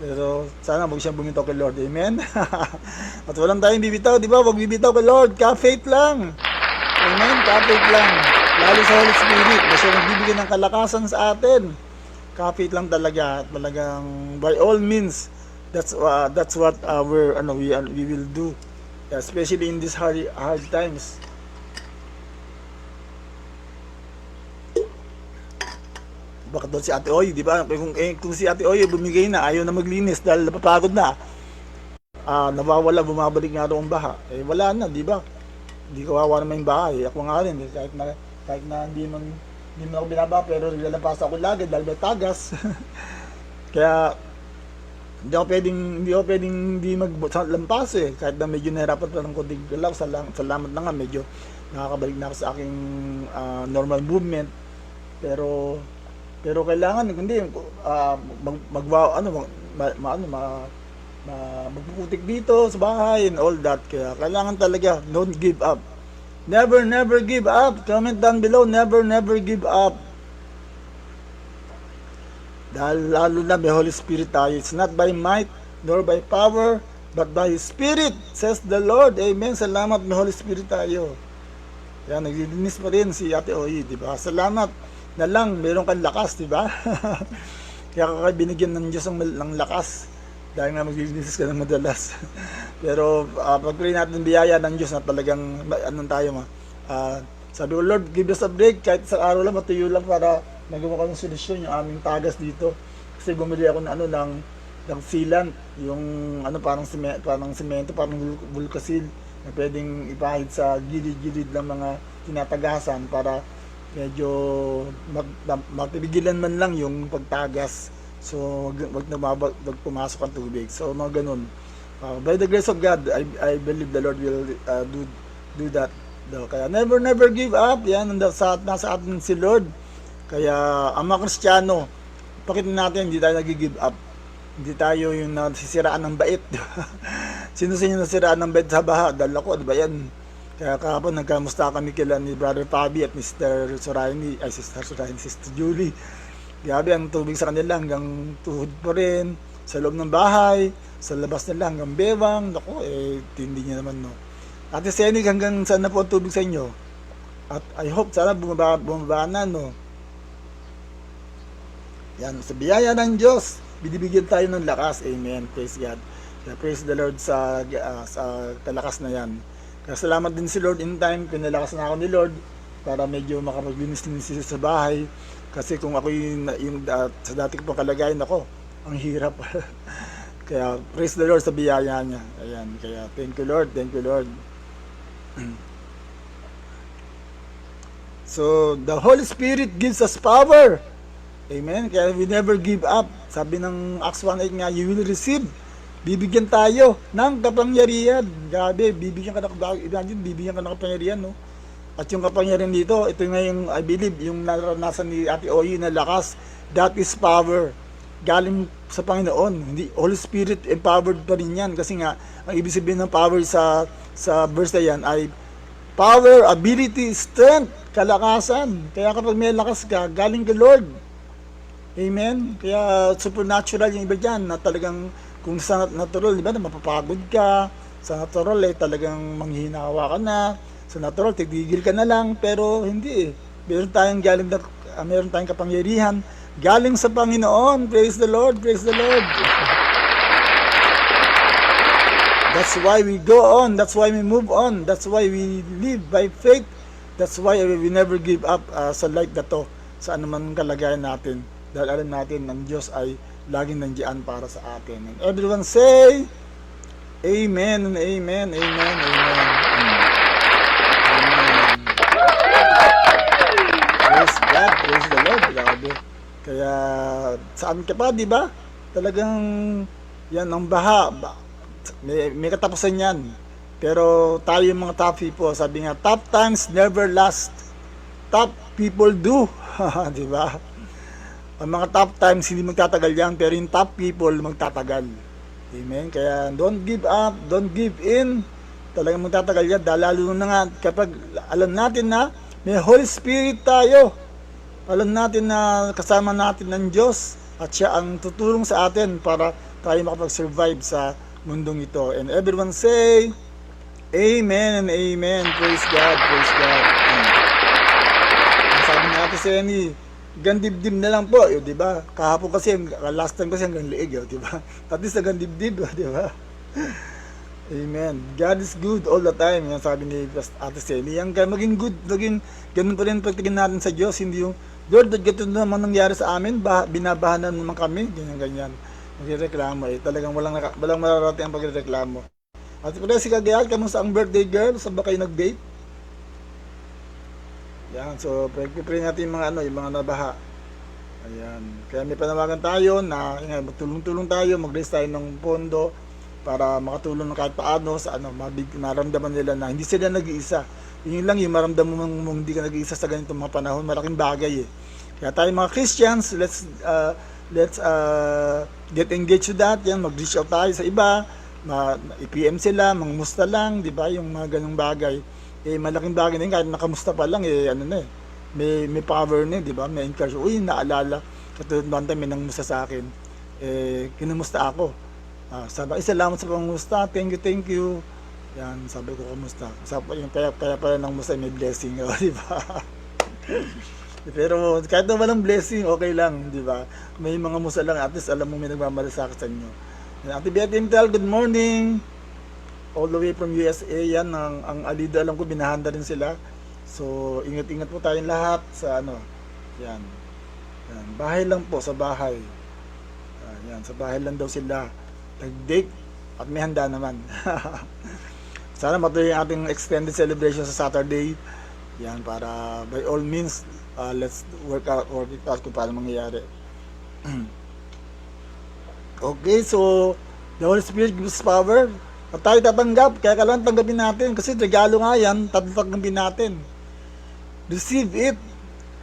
Pero sana huwag siyang bumitaw kay Lord, amen? At walang tayong bibitaw, di ba? Huwag bibitaw kay Lord, ka-faith lang. Amen? Ka-faith lang. Lalo sa Holy Spirit, kasi nagbibigay ng kalakasan sa atin. Ka-faith lang talaga, talagang by all means, that's what we will do, especially in these hard times. Bakit doon si Ate Oy, di ba? Kung si Ate Oy bumigay na, ayaw na maglinis dahil napapagod na, nawawala, bumabalik nga doon baha. Wala na, di ba? Hindi kawawa naman yung bahay. Ako nga rin, kahit na hindi man ako binaba, pero naglalabas ako lagi dahil may tagas. Kaya hindi ako pwedeng hindi maglampas kahit na medyo nahirapan pa ng konting galaw. Salamat na nga, medyo nakakabalik na ako sa aking normal movement. Pero kailangan hindi magpuputik dito sa bahay and all that. Kaya kailangan talaga don't give up. Never give up. Comment down below, never give up. Dahil lalo na may Holy Spirit tayo. It's not by might nor by power but by His Spirit, says the Lord. Amen. Salamat, may Holy Spirit tayo. Yan, naglilinis pa rin si Ate Oy, di ba? Salamat na lang, meron kang lakas, di ba? Kaya binigyan ng Diyos ng lakas dahil nga maglilinis ka ng madalas. Pero pag-pray natin biyaya ng Diyos na talagang sabi ko, Lord, give us a break kahit sa araw lang, matuyo lang para magawa ko ng solusyon yung aming tagas dito. Kasi bumili ako ng sealant, yung parang semento, parang vulkasil na pwedeng ipahid sa gilid-gilid ng mga tinatagasan para medyo magpigilan man lang yung pagtagas. So wag pumasok ang tubig. So mga ganun. By the grace of God, I believe the Lord will do that. Kaya never give up. Yan, nasa atin si Lord. Kaya ang mga Kristiyano, pakita natin, hindi tayo nag-give up. Hindi tayo yung nasisiraan ng bait. Sino sa inyo nasiraan ng bait sa baha? Dahil ako, di ba yan? Kaya kahapon nagkamusta kami kila ni Brother Fabi at Sister Julie. Grabe ang tubig sa kanila hanggang tuhod pa rin. Sa loob ng bahay, sa labas nila hanggang bewang. Naku, tindi niya naman, no. Ate Senig, hanggang saan na po ang tubig sa inyo? At I hope sana bumaba na, no. Yan, sa biyaya ng Diyos, binibigyan tayo ng lakas. Amen. Praise God. Kaya praise the Lord sa kalakas na yan. Kaya salamat din si Lord in time. Pinalakas na ako ni Lord para medyo makapaglinis-linis sa bahay. Kasi kung ako sa dati ko pang kalagayan ako, ang hirap. Kaya praise the Lord sa biyaya niya. Ayan. Kaya thank you Lord. Thank you Lord. So, the Holy Spirit gives us power. Amen. Kaya we never give up. Sabi ng Acts 1:8 nga, you will receive bibigyan tayo ng kapangyarihan. Grabe, bibigyan ka imagine, bibigyan ka ng kapangyarihan, no? At yung kapangyarihan dito, ito nga yung, I believe, yung naranasan ni Ate Oyi na lakas, that is power. Galing sa Panginoon. Hindi, Holy Spirit empowered pa rin yan. Kasi nga, ang ibig sabihin ng power sa verse na yan ay power, ability, strength, kalakasan. Kaya kapag may lakas ka, galing kay Lord. Amen? Kaya supernatural yung iba dyan na talagang kung sa natural, di ba, na mapapagod ka. Sa natural, talagang manghihinawa ka na. Sa natural, titigil ka na lang. Pero hindi eh. Meron tayong kapangyarihan galing sa Panginoon. Praise the Lord, praise the Lord. That's why we go on. That's why we move on. That's why we live by faith. That's why we never give up sa life na to, sa anuman kalagayan natin. Dahil alam natin, ang Diyos ay laging nandiyan para sa atin. And everyone say, Amen and Amen, Amen, Amen. Amen. Praise God, praise the Lord. Grabe. Kaya, saan ka pa, di ba? Talagang, yan, ang baha. May katapusan yan. Pero tayo yung mga top people, sabi nga, top times never last. Top people do. Di ba? Ang mga top times hindi magtatagal yan, pero yung top people magtatagal. Amen? Kaya don't give up, don't give in. Talagang magtatagal yan. Lalo na nga kapag alam natin na may Holy Spirit tayo. Alam natin na kasama natin ng Diyos at siya ang tutulong sa atin para tayo makapag-survive sa mundong ito. And everyone say, Amen and Amen. Praise God, praise God. Sabi nga ate Senny, gandibdib na lang po, di ba? Kahapon kasi, last time kasi hanggang liig, di ba? At least hanggang dibdib, di ba? Amen. God is good all the time. Yan sabi ni Ate Senny. Yan, maging good, ganun pa rin pagtingin natin sa Diyos. Hindi yung, Lord, ganito naman nangyari sa amin, binabahanan naman kami, ganyan-ganyan. Magreklamo eh. Talagang walang mararating ang pagreklamo. At pala si Kagayal, kamusta ang birthday girl? Saan ba kayo nag-date? Yan, so pray natin yung mga yung mga nabaha. Ayan. Kaya may panawagan tayo na magtulong-tulong tayo, mag-raise tayo ng pondo para makatulong kahit paano sa maramdaman nila na hindi sila nag-iisa. Yun lang yung maramdaman mong hindi ka nag-iisa sa ganitong mga panahon, malaking bagay eh. Kaya tayo mga Christians, let's get engaged to that. Yan, mag-reach out tayo sa iba, i-PM sila, mangmusta lang, di ba? Yung mga ganung bagay. Malaking bagay na yun, kahit nakamusta pa lang, may power na, di ba? May encourage, naalala, katulad one time may nangmusta sa akin, kinumusta ako. Sabi, salamat sa pangusta, thank you. Yan, sabi ko, kamusta? Kaya pala nangmusta, may blessing, di ba? Pero kahit na walang blessing, okay lang, di ba? May mga musa lang, at least alam mo may nagmamalasakit sa inyo. Ate Betty Intel, good morning! All the way from USA, yan, ang Alida, alam ko, binahanda rin sila. So, ingat-ingat po tayong lahat sa yan. Bahay lang po, sa bahay. Yan, sa bahay lang daw sila. Nag-date, at may handa naman. Sana matuloy yung ating extended celebration sa Saturday. Yan, para by all means, let's work out kung paano mangyayari. Okay, so, the Holy Spirit gives power. At tayo tatanggap, kaya kailangan tanggapin natin kasi regalo nga yan, tatanggapin natin. Receive it.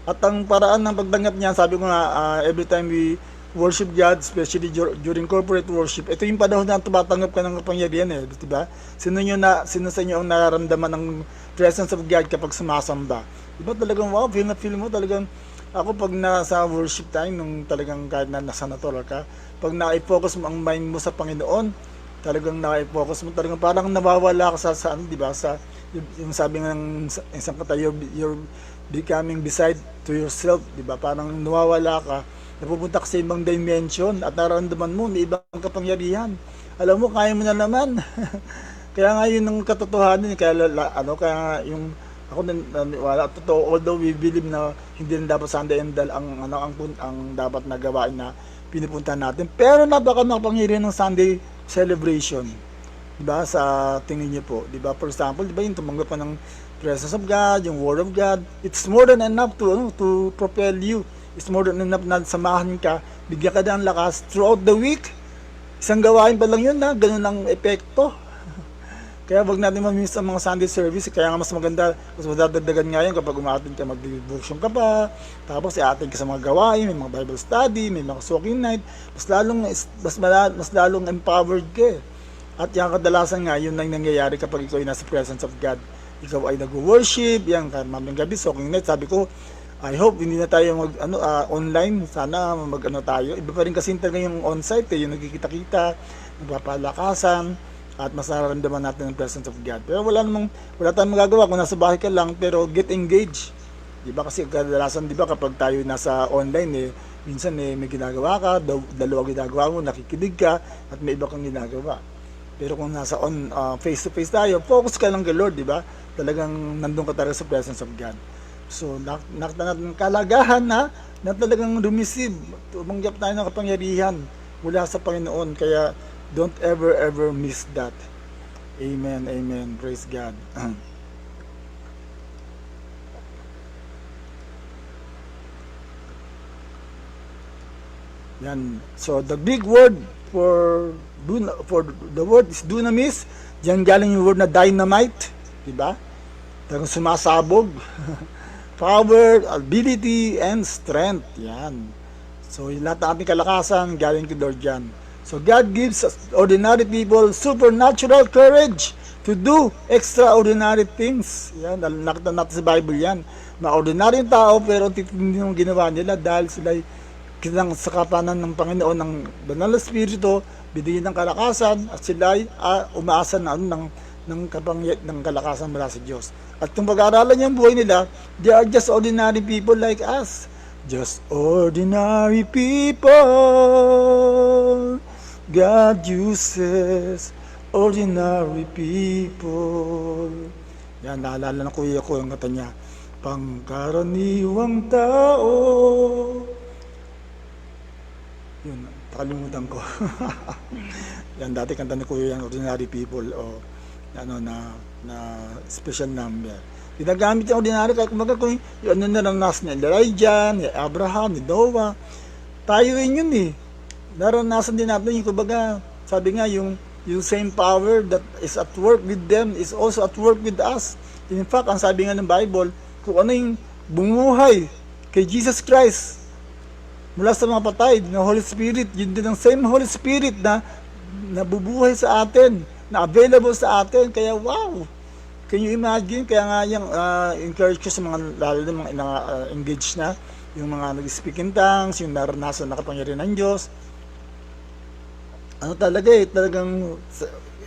At ang paraan ng pagtanggap niya, sabi ko nga, every time we worship God, especially during corporate worship, ito yung panahon na tumatanggap ka ng kapangyarihan eh, di ba? Sino sa inyo ang nararamdaman ng presence of God kapag sumasamba? Di ba talagang wow, feel mo talagang, ako pag nasa worship time, nung talagang kahit na nasa natural ka, pag na-focus mo ang mind mo sa Panginoon, talagang na-focus mo, talagang parang nawawala ka sa di ba? Sa, yung sabi ng isang kata, you're becoming beside to yourself, di ba? Parang nawawala ka, napupunta ka sa ibang dimension at nararamdaman mo, may ibang kapangyarihan. Alam mo, kaya mo na naman. Kaya nga yun ang katotohanan, kaya kaya yung ako wala totoo, although we believe na hindi na dapat Sunday and ang dapat na gawain na pinupuntahan natin. Pero napaka makapangyarihan ng Sunday celebration. Diba? Sa tingin niyo po, diba? For example, diba yung tumanggap pa ng presence of God, yung word of God, it's more than enough to propel you. It's more than enough na samahan ka, bigyan ka ng lakas throughout the week. Isang gawain pa lang yun na, ganun ang epekto. Kaya wag natin ma-miss ang mga Sunday service. Kaya nga mas maganda, mas madadagdagan nga yun kapag umatin ka, mag-devotion ka pa. Tapos i-attend ka sa mga gawain, may mga Bible study, may mga soaking night. Mas lalong empowered ka. At yung kadalasan nga, yun ang nangyayari kapag ikaw ay nasa presence of God. Ikaw ay nag-worship, yan, mamayang gabi, soaking night. Sabi ko, I hope hindi na tayo online. Sana tayo. Iba pa rin kasi talaga yung on-site, yung nagkikita-kita, nagpapalakasan, at mas nararamdaman natin ang presence of God. Pero wala tayong magagawa kung nasa bahay ka lang, pero get engaged. Di ba kasi kadalasan, di ba kapag tayo nasa online, minsan may ginagawa ka, dalawa ginagawa mo, nakikinig ka, at may iba kang ginagawa. Pero kung nasa face to face tayo, focus ka lang kay Lord, di ba? Talagang nandun ka talaga sa presence of God. So, nakita natin ng kalagahan na talagang lumisib. Tumanggap tayo ng kapangyarihan mula sa Panginoon. Kaya, don't ever miss that. Amen, amen. Praise God. Yan. So, the big word for the word is dunamis. Diyan galing yung word na dynamite. Diba? Talagang sumasabog. Power, ability, and strength. Yan. So, yung lahat ng ating kalakasan, galing kay Lord yan. So, God gives ordinary people supernatural courage to do extraordinary things. Yan, nakita natin sa Bible yan. Na ordinary yung tao, pero titindi yung ginawa nila dahil sila kinang sa kapanan ng Panginoon ng Banal na Espiritu, binigyan ng kalakasan, at sila ay umaasa na ng kalakasan mula sa Diyos. At kung pag-aaralan niya ang buhay nila, they are just ordinary people like us. Just ordinary people. God uses ordinary people. Yan, naalala ng kuya ko yung kata niya. Pangkaraniwang tao. Yun, nakalimutan ko. Yan, dati kanta ni kuya yung ordinary people o na special number. Ginagamit yung ordinary kahit kumaga kung yung naranasan ni Elijah, ni Abraham, ni Noah. Tayo yun eh. Naranasan din natin yung kumbaga, sabi nga yung same power that is at work with them is also at work with us. In fact, ang sabi nga ng Bible, kung ano yung bumuhay kay Jesus Christ mula sa mga patay, ng Holy Spirit, yun din ang same Holy Spirit na nabubuhay sa atin, na available sa atin. Kaya wow! Can you imagine? Kaya nga yung encourage ko sa mga lalo na mga engaged na, yung mga nag-speak in tongues, yung naranasan na kapangyarihan ng Diyos. Ano talaga talagang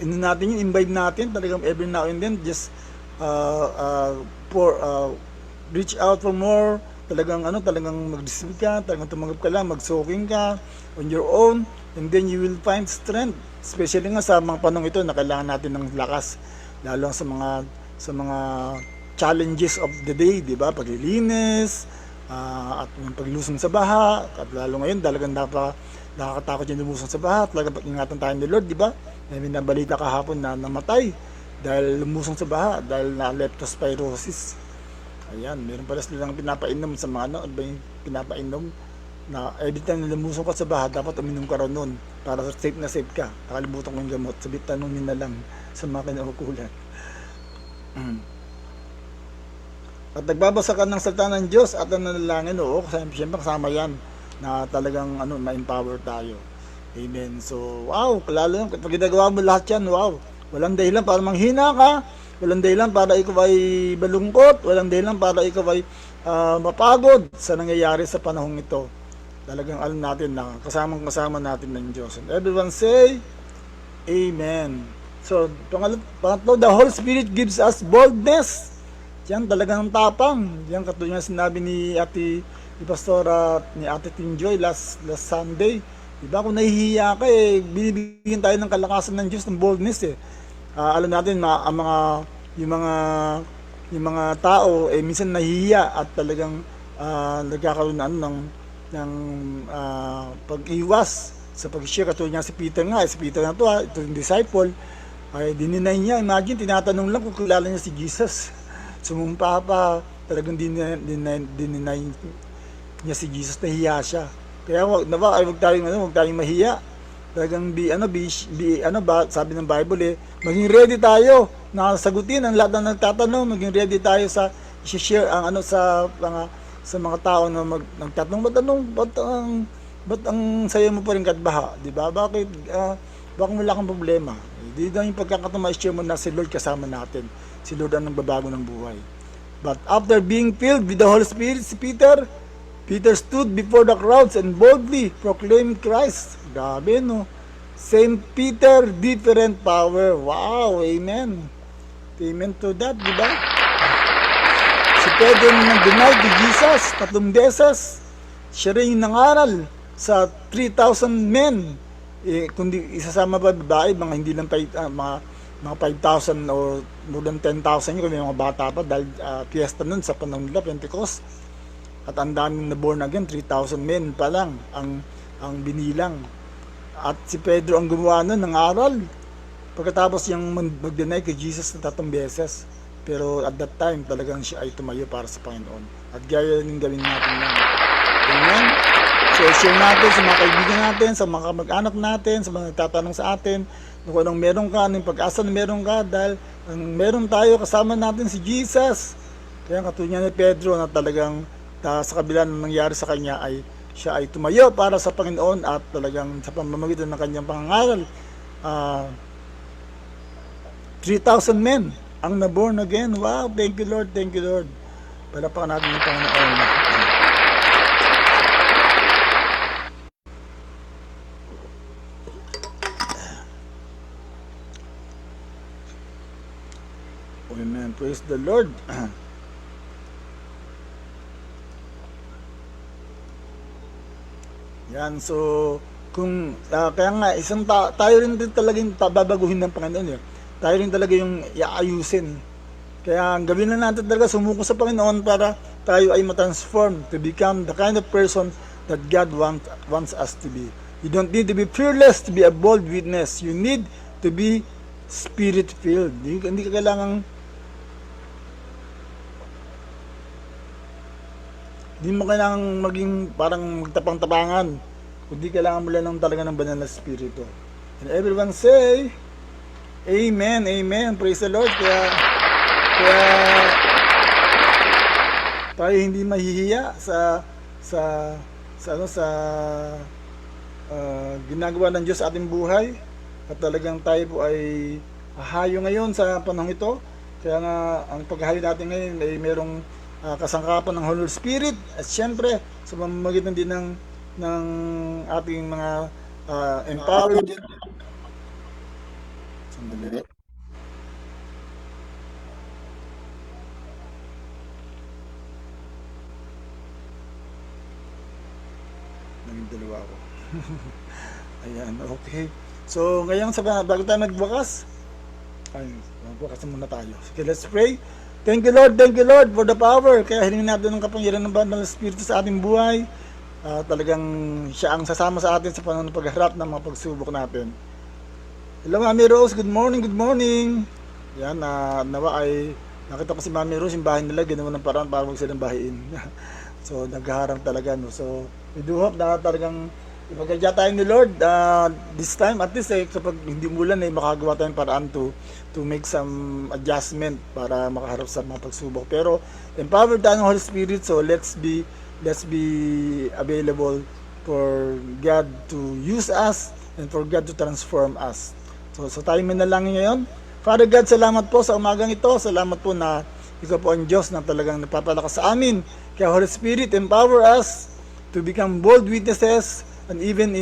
natin yung imbibe natin, talagang every now and then, just reach out for more, talagang mag-receive ka, talagang tumanggap ka lang, mag-soaking ka on your own, and then you will find strength. Especially nga sa mga panahon ito na kailangan natin ng lakas, lalo sa mga challenges of the day, di ba? Paglilinis, at yung paglusong sa baha, at lalo ngayon talagang nakakatakot yung lumusong sa baha. Talagang ingatan tayo ni Lord, di ba? May nabalita kahapon na namatay dahil lumusong sa baha, dahil na leptospirosis. Ayan, meron pala silang pinapainom sa mga pinapainom na every time na lumusong ka sa baha, dapat uminom ka raw nun para safe na safe ka. Nakalimutan ko yung gamot, sabit tanongin na lang sa mga kinaukulan. At nagbabasa ka ng salita ng Diyos at ang nanalangin, siyempre kasama yan na talagang ma-empower tayo. Amen. So, wow, lalo yung pag ginagawa mo lahat yan, wow. Walang dahilan para manghina ka, walang dahilan para ikaw ay balungkot, walang dahilan para ikaw ay mapagod sa nangyayari sa panahong ito. Talagang alam natin na kasama natin ng Diyos. And everyone say, Amen. So, pangatlo, the Holy Spirit gives us boldness. Yan talagang tapang. Yan katulad nga sinabi ni Pastora, ni Ate Tinjoy last Sunday. Diba kung nahihiya ka binibigyan tayo ng kalakasan ng Diyos, ng boldness alam natin yung mga tao minsan nahihiya at talagang nagkakaroon ng pag-iwas sa pag-share. Katulad nga si Peter na to, ito yung disciple, ay dininay niya. Imagine, tinatanong lang kung kilala niya si Jesus. Sumumpa pa, talagang dininay niya si Jesus, nahiya siya. Kaya wag tayong mahiya. Talagang sabi ng Bible maging ready tayo na sagutin ang lahat ng nagtatanong, maging ready tayo sa i-share ang sa mga tao na nagtatanong, ba't ang saya mo pa rin katbaha, di ba? Bakit wala kang problema? Di na yung pagkakataon ma-share mo na si Lord kasama natin. Si Lord ang nagbabago ng buhay. But after being filled with the Holy Spirit, si Peter stood before the crowds and boldly proclaimed Christ. Grabe, no? Same Peter, different power. Wow, amen. Amen to that, di ba? Si Pedro nag-deny to Jesus 3 beses. Siya rin yung nangaral sa 3,000 men. Kundi isasama pa babae, mga hindi lang mga 5,000 o more than 10,000 yung mga bata pa dahil fiesta nun sa panahon nila, Pentecost. At ang daming na born again, 3,000 men pa lang ang binilang. At si Pedro ang gumawa nun ng aral. Pagkatapos yung mag-deny kay Jesus na 3 beses. Pero at that time, talagang siya ay tumayo para sa Panginoon. At gaya yung gawin natin yan. Amen? So, share natin sa mga kaibigan natin, sa mga kamag-anak natin, sa mga nagtatanong sa atin, kung anong meron ka, anong pag-asa na meron ka, dahil ang meron tayo, kasama natin si Jesus. Kaya katulad ni Pedro na talagang sa kabila ng nangyari sa kanya ay siya ay tumayo para sa Panginoon at talagang sa pamamagitan ng kanyang pangangaral 3,000 men ang na-born again. Wow, thank you Lord, thank you Lord. Palapakan natin yung Panginoon. Amen. Praise the Lord. Yan, so kung kaya nga tayo rin din talagang babaguhin ng Panginoon. Tayo rin talaga yung iayusin. Kaya ang gawin na natin talaga sumuko sa Panginoon para tayo ay matransform to become the kind of person that God wants us to be. You don't need to be fearless to be a bold witness. You need to be spirit-filled. Hindi ka kailangang hindi mo kailangang maging parang magtapang-tapangan. Kundi kailangan mo lang talaga ng banal na spirito. And everyone say, Amen, Amen. Praise the Lord. Kaya tayo hindi mahihiya sa ginagawa ng Diyos sa ating buhay. At talagang tayo po ay hayo ngayon sa panahon ito. Kaya nga, ang paghahayo natin ngayon ay merong kasangkapan ng Holy Spirit at syempre sa pamamagitan din ng ating mga empowered. Sandali. Naging dalawa ako. Ayan, okay. So ngayon bago tayo magbukas, magbukas muna tayo. Okay, let's pray. Thank you Lord for the power. Kaya hilingin natin ng kapangyarihan ng Banal na Espiritu sa ating buhay. Talagang siya ang sasama sa atin sa panahon ng pagharap ng mga pagsubok natin. Hello Mami Rose, good morning, good morning. Yan, nawa ay nakita ko si Mami Rose, yung bahay nila, ginawa ng paraan para huwag silang bahiin. So naghaharang talaga. No? So we do hope na talagang ipagkadya tayo ni Lord this time. At least kapag hindi mulan makagawa tayong paraan to make some adjustment para makaharap sa mga pagsubok. Pero empowered tayo ng Holy Spirit, so let's be available for God to use us and for God to transform us. So tayo manalangin ngayon. Father God, salamat po sa umagang ito. Salamat po na ikaw po ang Diyos na talagang napapalakas sa amin. Kaya Holy Spirit, empower us to become bold witnesses and even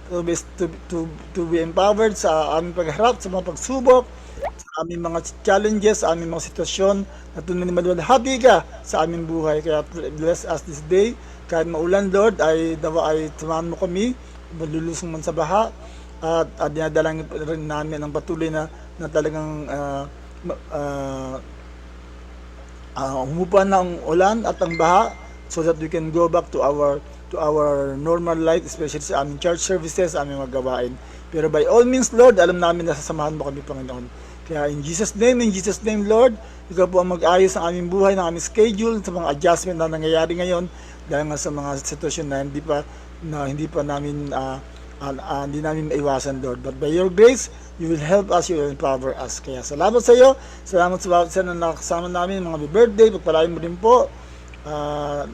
to be empowered sa aming pagharap sa mga pagsubok, sa aming mga challenges, sa aming mga sitwasyon na tunay na maluwalhati ka sa aming buhay. Kaya bless us this day. Kahit maulan, Lord, ay samahan mo kami, malulusong man sa baha, at dinadalangin rin namin ang patuloy na talagang humupa na ang ulan at ang baha so that we can go back to our normal life, especially sa aming church services, aming mga gawain. Pero by all means, Lord, alam namin na sasamahan mo kami, Panginoon. Kaya in Jesus' name, Lord, ikaw po ang mag-ayos ng aming buhay, ng aming schedule, sa mga adjustment na nangyayari ngayon dahil nga sa mga sitwasyon na hindi pa namin hindi namin maiwasan, Lord. But by your grace, you will help us, you will empower us. Kaya salamat sa iyo, salamat sa bawat isa na nakasama namin, mga birthday, pagpalain mo rin po.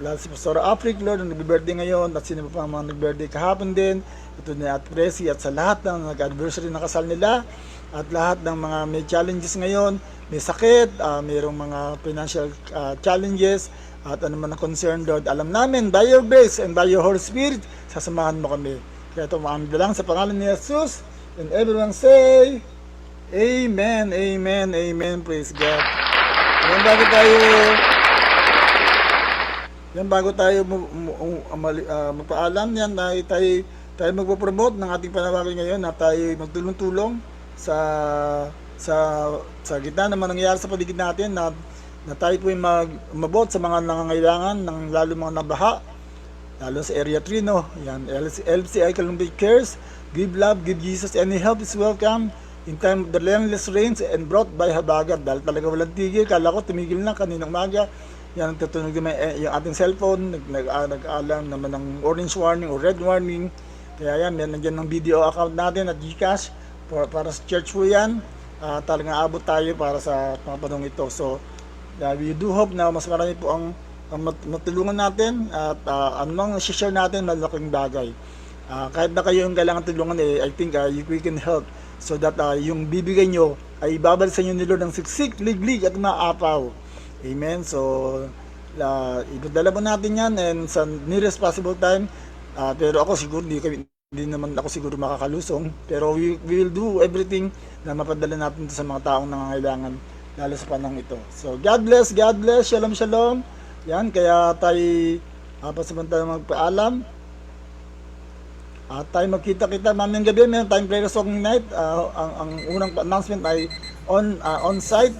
Lahat si Pastor Afric, Lord, ang nag-birthday ngayon, at sino pa mga nag-birthday kahapon din, ito ni At Presi, at sa lahat ng nag-anniversary na kasal nila, at lahat ng mga may challenges ngayon, may sakit, mayroong mga financial challenges, at ano man ang concern, Lord, alam namin, by your grace and by your Holy Spirit, sasamahan mo kami. Kaya ito, maamid lang sa pangalan ni Jesus, and everyone say, Amen, Amen, Amen, praise God. Bago tayo magpaalam yan, tayo magpo-promote ng ating panawagan ngayon na tayo magtulong-tulong sa gitna ng mga nangyayari sa paligid natin, na tayo po umabot sa mga nangangailangan ng lalo mga nabaha, lalo sa Area 3, no? Yan, LCI Columbia Cares, give love, give Jesus, any help is welcome in time of the relentless rains and brought by Habagat. Dahil talaga walang tigil, kala ko tumigil na kaninang umaga. Yan, tutunog yung ating cellphone, nag-alam naman ng orange warning o red warning. Kaya yan, nandiyan ng video account natin at GCash para sa church po yan. Talagang abot tayo para sa panahon ito. So, we do hope na mas marami po ang matulungan natin, at anong share natin, malaking bagay. Kahit na kayo yung kailangan tulungan, I think we can help, so that yung bibigay nyo ay babalik sa inyo ni Lord ng siksik, liglig at maapaw. Amen. So idadala mo natin yan, and sa nearest possible time. Pero ako siguro hindi naman ako siguro makakalusong, pero we will do everything na mapadala natin sa mga taong nangangailangan, lalo sa panahon ito. So God bless, shalom, shalom. Yan, kaya tayo pasamantala magpaalam. Tayo magkita-kita mamayang gabi, meron tayong prayer song night. Ang unang announcement ay on-site.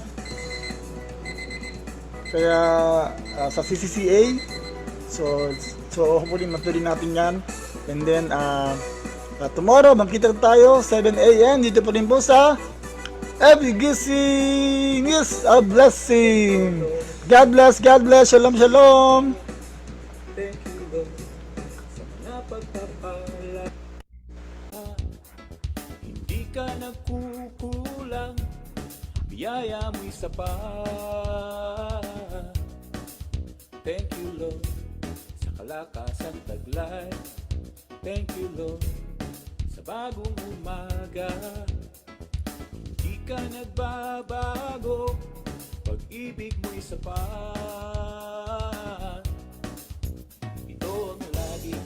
Kaya sa CCCA. So hopefully matuloy natin yan. And then tomorrow magkita tayo 7 AM dito pa rin po sa Every Gising is a Blessing. God bless, shalom, shalom. Thank you, Lord, sa mga pagpapala. Hindi ka nagkukulang, biyaya mo'y sapat. Thank you, Lord, sa kalakasan taglay. Thank you, Lord, sa bagong umaga. Hindi ka nagbabago, pag-ibig mo'y sapat. Ito ang lagi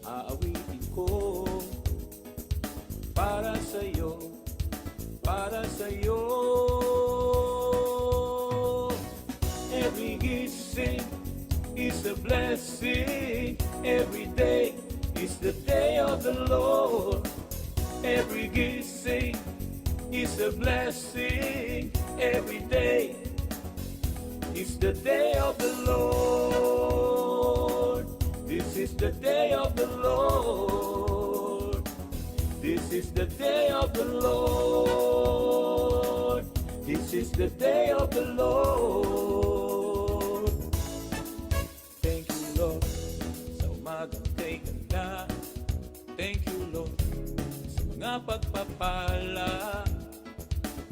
aawitin ko, para sa'yo, para sa'yo. Every gising is a blessing, every day is the day of the Lord. Every gising is a blessing, every day is the day of the Lord. This is the day of the Lord. This is the day of the Lord. This is the day of the Lord. Thank you, Lord, sa umagang kay ganda. Thank you, Lord, sa mga pagpapala.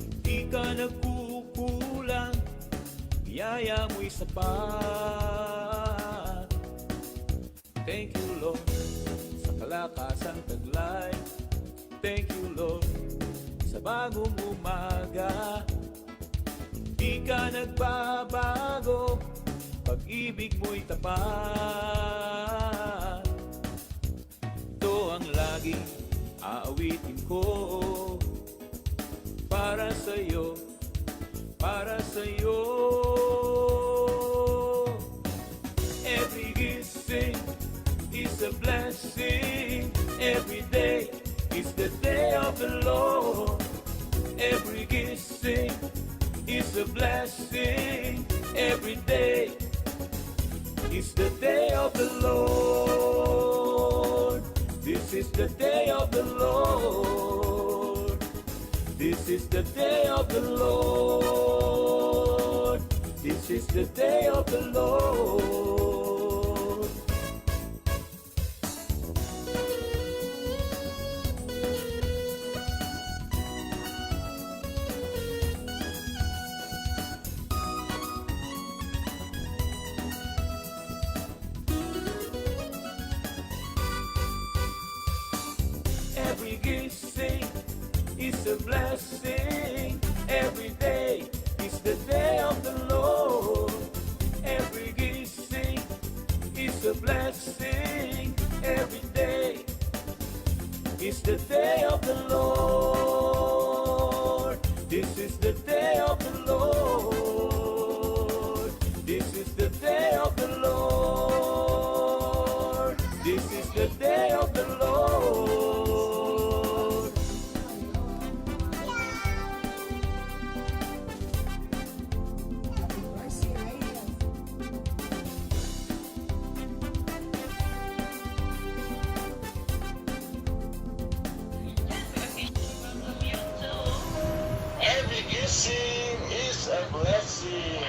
Hindi ka nagkukulang, biyaya mo'y sapat. Thank you, Lord, sa kalakasang taglay. Thank you, Lord, sa bagong umaga. Di ka nagbabago, pag-ibig mo'y tapat. Ito ang lagi aawitin ko, para sa'yo, para sa'yo. Every gising is a blessing, every day is the day of the Lord. Every gising is a blessing, every day is the day of the Lord. This is the day of the Lord. This is the day of the Lord. This is the day of the Lord. Every gisting is a blessing. Every day is the day of the Lord. Every gisting is a blessing. Every day is the day of the Lord. This is the day of the Lord. This is the day of the Lord. This is the day of the Lord. Every kissing is a blessing.